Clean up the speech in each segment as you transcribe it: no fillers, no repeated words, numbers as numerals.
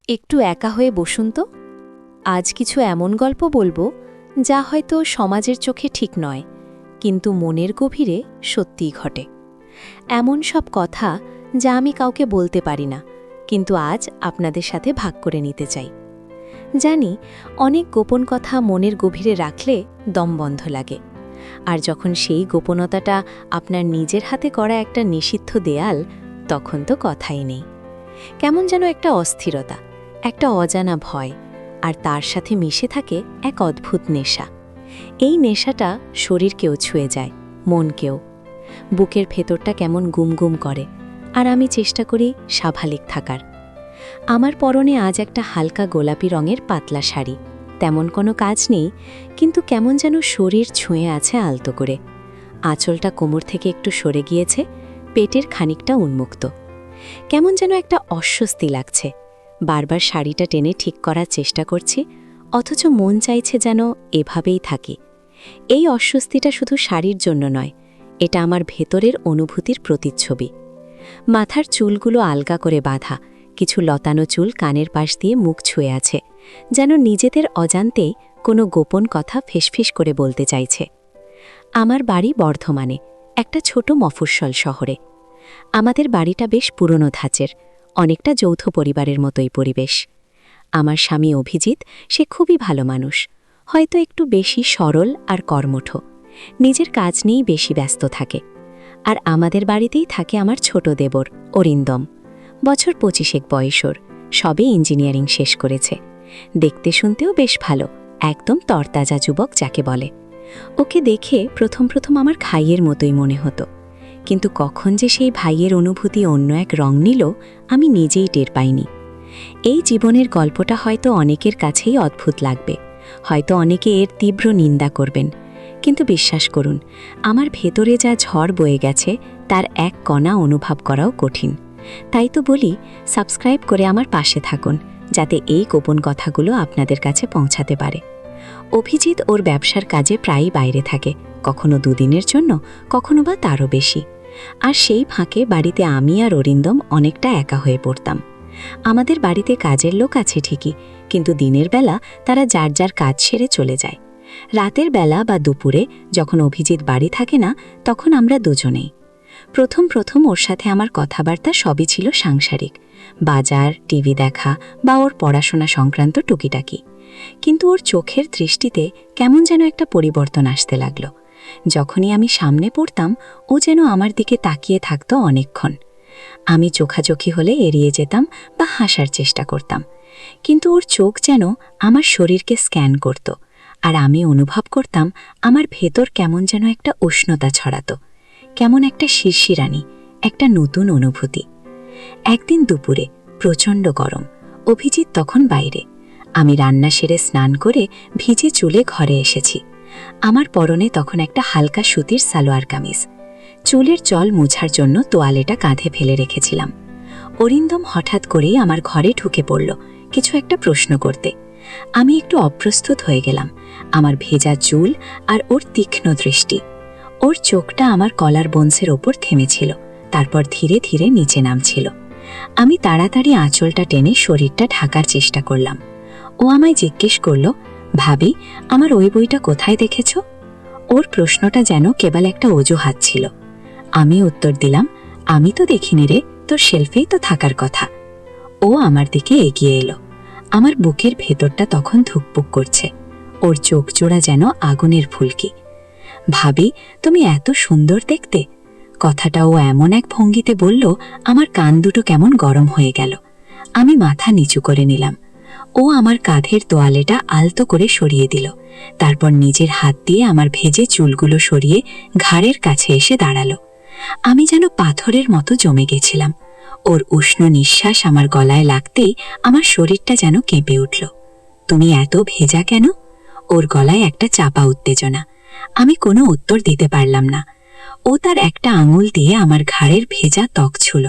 একটু একা হয়ে বসুন তো। আজ কিছু এমন গল্প বলবো যা হয়তো সমাজের চোখে ঠিক নয়, কিন্তু মনের গভীরে সত্যিই ঘটে। এমন সব কথা যা আমি কাউকে বলতে পারি না, কিন্তু আজ আপনাদের সাথে ভাগ করে নিতে চাই। জানি অনেক গোপন কথা মনের গভীরে রাখলে দম বন্ধ লাগে, আর যখন সেই গোপনতাটা আপনার নিজের হাতে করা একটা নিষিদ্ধ দেয়াল, তখন তো কথাই নেই। কেমন যেন একটা অস্থিরতা, একটা অজানা ভয়, আর তার সাথে মিশে থাকে এক অদ্ভুত নেশা। এই নেশাটা শরীরকেও ছুঁয়ে যায়, মনকেও। বুকের ভেতরটা কেমন গুমগুম করে, আর আমি চেষ্টা করি স্বাভাবিক থাকার। আমার পরনে আজ একটা হালকা গোলাপি রঙের পাতলা শাড়ি। তেমন কোনো কাজ নেই, কিন্তু কেমন যেন শরীর ছুঁয়ে আছে আলতো করে। আঁচলটা কোমর থেকে একটু সরে গিয়েছে, পেটের খানিকটা উন্মুক্ত। কেমন যেন একটা অস্বস্তি লাগছে। বারবার শাড়িটা টেনে ঠিক করার চেষ্টা করছি, অথচ মন চাইছে যেন এভাবেই থাকি। এই অস্বস্তিটা শুধু শাড়ির জন্য নয়, এটা আমার ভেতরের অনুভূতির প্রতিচ্ছবি। মাথার চুলগুলো আলগা করে বাঁধা, কিছু লতানো চুল কানের পাশ দিয়ে মুখ ছুঁয়ে আছে, যেন নিজেদের অজান্তেই কোনো গোপন কথা ফিসফিস করে বলতে চাইছে। আমার বাড়ি বর্ধমানে, একটা ছোট মফস্বল শহরে। আমাদের বাড়িটা বেশ পুরনো ধাঁচের, অনেকটা যৌথ পরিবারের মতোই পরিবেশ। আমার স্বামী অভিজিৎ, সে খুবই ভালো মানুষ, হয়তো একটু বেশি সরল আর কর্মঠ, নিজের কাজ নিয়েই বেশি ব্যস্ত থাকে। আর আমাদের বাড়িতেই থাকে আমার ছোট দেবর অরিন্দম, বছর 25 বয়সর, সবে ইঞ্জিনিয়ারিং শেষ করেছে। দেখতে শুনতেও বেশ ভালো, একদম তরতাজা যুবক যাকে বলে। ওকে দেখে প্রথম প্রথম আমার ভাইয়ের মতোই মনে হতো, কিন্তু কখন যে সেই ভাইয়ের অনুভূতি অন্য এক রং নিল, আমি নিজেই টের পাইনি। এই জীবনের গল্পটা হয়তো অনেকের কাছেই অদ্ভুত লাগবে, হয়তো অনেকে এর তীব্র নিন্দা করবেন, কিন্তু বিশ্বাস করুন, আমার ভেতরে যা ঝড় বয়ে গেছে তার এক কণা অনুভব করাও কঠিন। তাই তো বলি, সাবস্ক্রাইব করে আমার পাশে থাকুন, যাতে এই গোপন কথাগুলো আপনাদের কাছে পৌঁছাতে পারে। অভিজিৎ ওর ব্যবসার কাজে প্রায়ই বাইরে থাকে, কখনো দুদিনের জন্য, কখনো বা তারও বেশি। আর সেই ফাঁকে বাড়িতে আমি আর অরিন্দম অনেকটা একা হয়ে পড়তাম। আমাদের বাড়িতে কাজের লোক আছে ঠিকই, কিন্তু দিনের বেলা তারা যার যার কাজ সেরে চলে যায়। রাতের বেলা বা দুপুরে যখন অভিজিৎ বাড়ি থাকে না, তখন আমরা দুজনেই। প্রথম প্রথম ওর সাথে আমার কথাবার্তা সবই ছিল সাংসারিক, বাজার, টিভি দেখা বা ওর পড়াশোনা সংক্রান্ত টুকিটাকি। কিন্তু ওর চোখের দৃষ্টিতে কেমন যেন একটা পরিবর্তন আসতে লাগলো। যখনই আমি সামনে পড়তাম, ও যেন আমার দিকে তাকিয়ে থাকতো অনেকক্ষণ। আমি চোখাচোখি হলে এড়িয়ে যেতাম বা হাসার চেষ্টা করতাম, কিন্তু ওর চোখ যেন আমার শরীরকে স্ক্যান করত, আর আমি অনুভব করতাম আমার ভেতর কেমন যেন একটা উষ্ণতা ছড়াতো, কেমন একটা শিরশিরানি, একটা নতুন অনুভূতি। একদিন দুপুরে প্রচণ্ড গরম, অভিজিৎ তখন বাইরে। আমি রান্না সেরে স্নান করে ভিজে চুলে ঘরে এসেছি। আমার পরনে তখন একটা হালকা সুতির সালোয়ার কামিজ। চুলের জল মোছার জন্য তোয়ালেটা কাঁধে ফেলে রেখেছিলাম। অরিন্দম হঠাৎ করেই আমার ঘরে ঢুকে পড়ল, কিছু একটা প্রশ্ন করতে। আমি একটু অপ্রস্তুত হয়ে গেলাম, আমার ভেজা চুল আর ওর তীক্ষ্ণ দৃষ্টি। ওর চোখটা আমার কলার বোনসের ওপর থেমেছিল, তারপর ধীরে ধীরে নিচে নামছিল। আমি তাড়াতাড়ি আঁচলটা টেনে শরীরটা ঢাকার চেষ্টা করলাম। ও আমায় জিজ্ঞেস করল, ভাবি, আমার ওই বইটা কোথায় দেখেছ? ওর প্রশ্নটা যেন কেবল একটা অজুহাত ছিল। আমি উত্তর দিলাম, আমি তো দেখিনি রে, তোর শেলফেই তো থাকার কথা। ও আমার দিকে এগিয়ে এলো। আমার বুকের ভেতরটা তখন ধুকপুক করছে। ওর চোখ জোড়া যেন আগুনের ফুলকি। ভাবি, তুমি এত সুন্দর দেখতে। কথাটা ও এমন এক ভঙ্গিতে বলল, আমার কান দুটো কেমন গরম হয়ে গেল। আমি মাথা নিচু করে নিলাম। ও আমার কাঁধের তোয়ালেটা আলতো করে সরিয়ে দিল, তারপর নিজের হাত দিয়ে আমার ভেজে চুলগুলো সরিয়ে ঘাড়ের কাছে এসে দাঁড়ালো। আমি যেন পাথরের মতো জমে গেছিলাম। ওর উষ্ণ নিঃশ্বাস আমার গলায় লাগতেই আমার শরীরটা যেন কেঁপে উঠল। তুমি এত ভেজা কেন? ওর গলায় একটা চাপা উত্তেজনা। আমি কোনো উত্তর দিতে পারলাম না। ও তার একটা আঙুল দিয়ে আমার ঘাড়ের ভেজা ত্বক ছুঁল।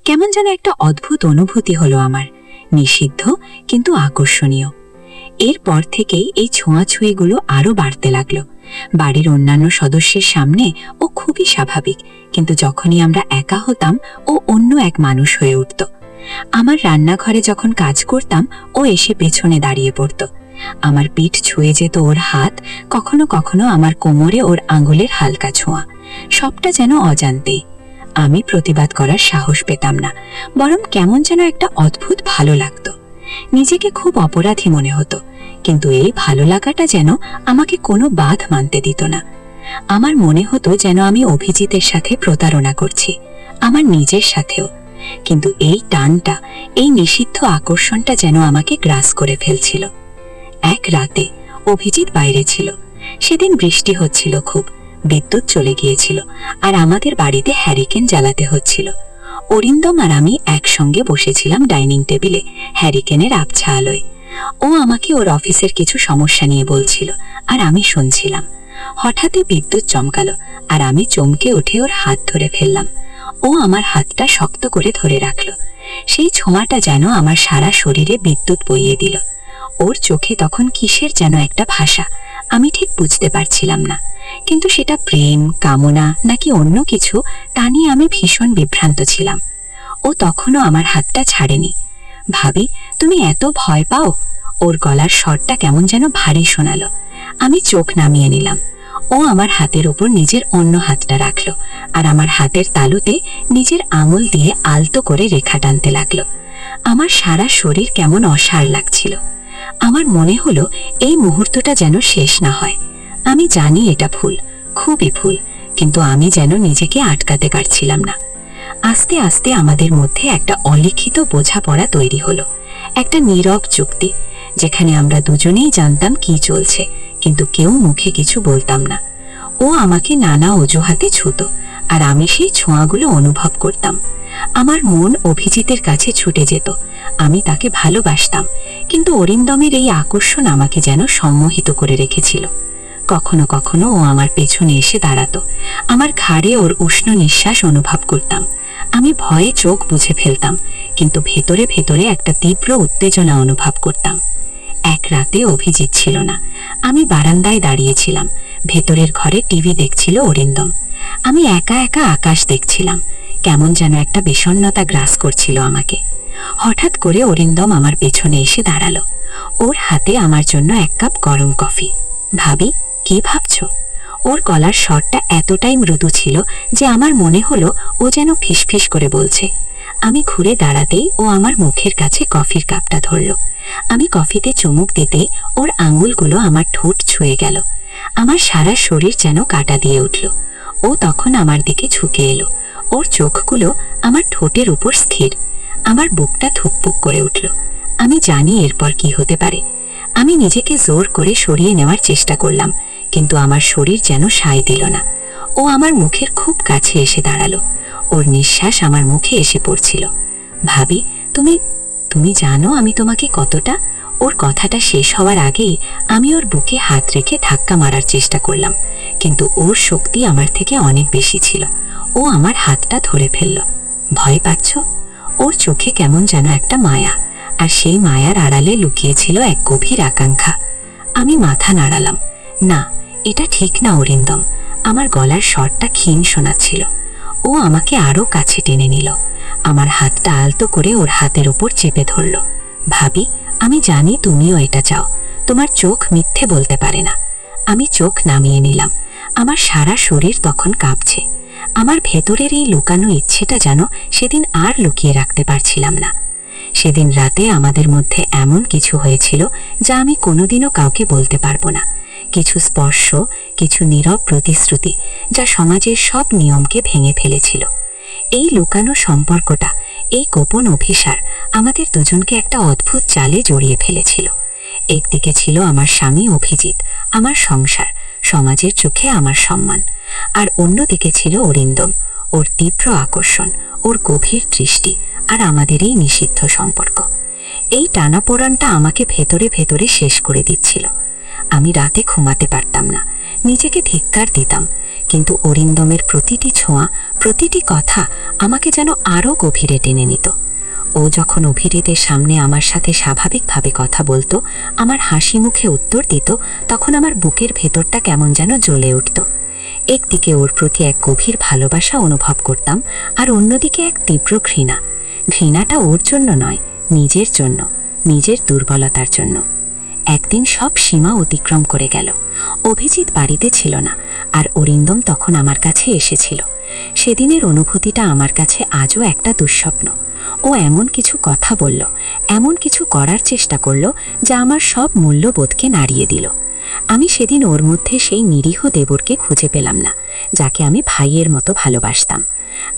কেমন যেন একটা অদ্ভুত অনুভূতি হলো আমার, নিষিদ্ধ কিন্তু আকর্ষণীয়। এরপর থেকেই এই ছোঁয়াছুঁইগুলো আরও বাড়তে লাগলো। বাড়ির অন্যান্য সদস্যের সামনে ও খুবই স্বাভাবিক, কিন্তু যখনই আমরা একা হতাম, ও অন্য এক মানুষ হয়ে উঠত। আমার রান্নাঘরে যখন কাজ করতাম ও এসে পেছনে দাঁড়িয়ে পড়তো। আমার পিঠ ছুঁয়ে যেত ওর হাত, কখনো কখনো আমার কোমরে ওর আঙুলের হালকা ছোঁয়া। সবটা যেন অজান্তেই। আমি প্রতিবাদ করার সাহস পেতাম না, বরং কেমন যেন একটা অদ্ভুত ভালো লাগতো। নিজেকে খুব অপরাধী মনে হতো, কিন্তু এই ভালো লাগাটা যেন আমাকে কোনো বাধ মানতে দিত না। আমার মনে হতো যেন আমি অভিজিতের সাথে প্রতারণা করছি, আমার নিজের সাথেও। কিন্তু এই টানটা, এই নিষিদ্ধ আকর্ষণটা যেন আমাকে গ্রাস করে ফেলছিল। এক রাতে অভিজিৎ বাইরে ছিল। সেদিন বৃষ্টি হচ্ছিল খুব, বিদ্যুৎ চলে গিয়েছিল, আর আমাদের বাড়িতে হ্যারিকেন জ্বালাতে হচ্ছিল। অরিন্দম আর আমি একসঙ্গে বসেছিলাম ডাইনিং টেবিলে, হ্যারিকেনের আবছা আলোয়। ও আমাকে ওর অফিসের কিছু সমস্যা নিয়ে বলছিল, আর আমি শুনছিলাম। হঠাৎই বিদ্যুৎ চমকালো, আর আমি চমকে উঠে ওর হাত ধরে ফেললাম। ও আমার হাতটা শক্ত করে ধরে রাখলো। সেই ছোঁয়াটা যেন আমার সারা শরীরে বিদ্যুৎ বইয়ে দিল। ওর চোখে তখন কিসের যেন একটা ভাষা, আমি ঠিক বুঝতে পারছিলাম না। কিন্তু সেটা প্রেম, কামনা নাকি অন্য কিছু, তা নিয়ে আমি ভীষণ বিভ্রান্ত ছিলাম। ও তখনও আমার হাতটা ছাড়েনি। ভাবি, তুমি এত ভয় পাও? ওর গলার স্বরটা কেমন যেন ভারী শোনালো। আমি চোখ নামিয়ে নিলাম। ও আমার হাতের উপর নিজের অন্য হাতটা রাখলো, আর আমার হাতের তালুতে নিজের আঙুল দিয়ে আলতো করে রেখা টানতে লাগলো। আমার সারা শরীর কেমন অসাড় লাগছিল। আমার মনে হলো এই মুহূর্তটা যেন শেষ না হয়। আমি জানি এটা ভুল, খুবই ভুল, কিন্তু আমি যেন নিজেকে আটকাতে পারছিলাম না। আস্তে আস্তে আমাদের মধ্যে একটা অলিখিত বোঝাপড়া তৈরি হলো, একটা নীরব চুক্তি, যেখানে আমরা দুজনেই জানতাম কি চলছে, কিন্তু কেউ মুখে কিছু বলতাম না। ও আমাকে নানা অজুহাতে ছুঁতো, আর আমি সেই ছোঁয়াগুলো অনুভব করতাম। আমার মন অভিজিতের কাছে ছুটে যেত। আমি তাকে ভালোবাসতাম, কিন্তু অরিন্দমের এই আকর্ষণ আমাকে যেন সম্মোহিত করে রেখেছিল। কখনো কখনো ও আমার পেছনে এসে দাঁড়াতো। আমার ঘাড়ে ওর উষ্ণ নিঃশ্বাস অনুভব করতাম। আমি ভয়ে চোখ বুজে ফেলতাম, কিন্তু ভেতরে ভেতরে একটা তীব্র উত্তেজনা অনুভব করতাম। এক রাতে অভিজিৎ ছিল না। আমি বারান্দায় দাঁড়িয়েছিলাম। ভেতরের ঘরে টিভি দেখছিল অরিন্দম। আমি একা একা আকাশ দেখছিলাম। কেমন যেন একটা বিষণ্ণতা গ্রাস করছিল আমাকে। হঠাৎ করে অরিন্দম আমার পেছনে এসে দাঁড়ালো। ওর হাতে আমার জন্য এক কাপ গরম কফি। ভাবি, কি ভাবছো? ওর গলার স্বরটা এতটাই মৃদু ছিল যে আমার মনে হলো ও যেন ফিসফিস করে বলছে। আমি ঘুরে দাঁড়াতেই ও আমার মুখের কাছে কফির কাপটা ধরল। আমি কফিতে চুমুক দিতেই ওর আঙুলগুলো আমার ঠোঁট ছুঁয়ে গেল। আমার সারা শরীর যেন কাঁটা দিয়ে উঠল। ও তখন আমার দিকে ঝুঁকে এলো। ওর চোখগুলো আমার ঠোঁটের উপর স্থির। আমার বুকটা ধুকপুক করে উঠল। আমি জানি এরপর কি হতে পারে। আমি নিজেকে জোর করে সরিয়ে নেওয়ার চেষ্টা করলাম, কিন্তু আমার শরীর যেন সায় দিল না। ও আমার মুখের খুব কাছে এসে দাঁড়ালো। ওর নিঃশ্বাস আমার মুখে এসে পড়ছিল। ভাবি, তুমি তুমি জানো আমি তোমাকে কতটা? ওর কথাটা শেষ হওয়ার আগেই আমি ওর বুকে হাত রেখে ধাক্কা মারার চেষ্টা করলাম, কিন্তু ওর শক্তি আমার থেকে অনেক বেশি ছিল। ও আমার হাতটা ধরে ফেলল। ভয় পাচ্ছ? ওর চোখে কেমন যেন একটা মায়া, আর সেই মায়ার আড়ালে লুকিয়েছিল এক গভীর আকাঙ্ক্ষা। আমি মাথা নাড়ালাম। না, এটা ঠিক না অরিন্দম। আমার গলার স্বরটা ক্ষীণ শোনাচ্ছিল। ও আমাকে আরো কাছে টেনে নিল। আমার হাতটা আলতো করে ওর হাতের উপর চেপে ধরল। ভাবি, আমি জানি তুমিও এটা চাও। তোমার চোখ মিথ্যে বলতে পারে না। আমি চোখ নামিয়ে নিলাম। আমার সারা শরীর তখন কাঁপছে। আমার ভেতরের এই লুকানো ইচ্ছেটা যেন সেদিন আর লুকিয়ে রাখতে পারছিলাম না। সেদিন রাতে আমাদের মধ্যে এমন কিছু হয়েছিল যা আমি কোনোদিনও কাউকে বলতে পারবো না। কিছু স্পর্শ, কিছু নীরব প্রতিশ্রুতি, যা সমাজের সব নিয়মকে ভেঙে ফেলেছিল। এই লুকানো সম্পর্কটা, এই গোপন অভিসার আমাদের দুজনকে একটা অদ্ভুত জালে জড়িয়ে ফেলেছিল। একদিকে ছিল আমার স্বামী অভিজিৎ, আমার সংসার, সমাজের চোখে আমার সম্মান, আর অন্যদিকে ছিল অরিন্দম, ওর তীব্র আকর্ষণ, ওর গভীর দৃষ্টি, আর আমাদের এই নিষিদ্ধ সম্পর্ক। এই টানাপোড়েনটা আমাকে ভেতরে ভেতরে শেষ করে দিচ্ছিল। আমি রাতে ঘুমাতে পারতাম না, নিজেকে ধিক্কার দিতাম, কিন্তু অরিন্দমের প্রতিটি ছোঁয়া, প্রতিটি কথা আমাকে যেন আরো গভীরে টেনে নিত। ও যখন অভিজিতের সামনে আমার সাথে স্বাভাবিকভাবে কথা বলতো, আমার হাসি মুখে উত্তর দিত, তখন আমার বুকের ভেতরটা কেমন যেন জ্বলে উঠত। একদিকে ওর প্রতি এক গভীর ভালোবাসা অনুভব করতাম, আর অন্যদিকে এক তীব্র ঘৃণা, ঘৃণাটা ওর জন্য নয়, নিজের জন্য, নিজের দুর্বলতার জন্য। একদিন সব সীমা অতিক্রম করে গেল। অভিজিৎ বাড়িতে ছিল না, আর অরিন্দম তখন আমার কাছে এসেছিল। সেদিনের অনুভূতিটা আমার কাছে আজও একটা দুঃস্বপ্ন। ও এমন কিছু কথা বলল, এমন কিছু করার চেষ্টা করল যা আমার সব মূল্যবোধকে নাড়িয়ে দিল। আমি সেদিন ওর মধ্যে সেই নিরীহ দেবরকে খুঁজে পেলাম না, যাকে আমি ভাইয়ের মতো ভালোবাসতাম।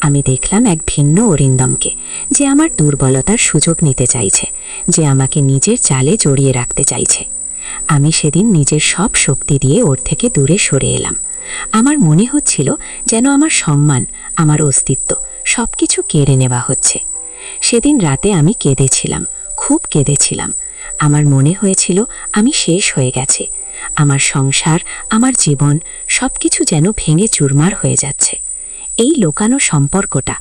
আমি দেখলাম এক ভিন্ন অরিন্দমকে, যে আমার দুর্বলতার সুযোগ নিতে চাইছে, যে আমাকে নিজের জালে জড়িয়ে রাখতে চাইছে। আমি সেদিন নিজের সব শক্তি দিয়ে ওর থেকে দূরে সরে এলাম। আমার মনে হচ্ছিল যেন আমার সম্মান, আমার অস্তিত্ব সবকিছু কেড়ে নেওয়া হচ্ছে। সেদিন রাতে আমি কেঁদেছিলাম, খুব কেঁদেছিলাম। আমার মনে হয়েছিল আমি শেষ হয়ে গেছে। আমার সংসার, আমার জীবন সবকিছু যেন ভেঙে চুরমার হয়ে যাচ্ছে। এই লোকানো সম্পর্কটা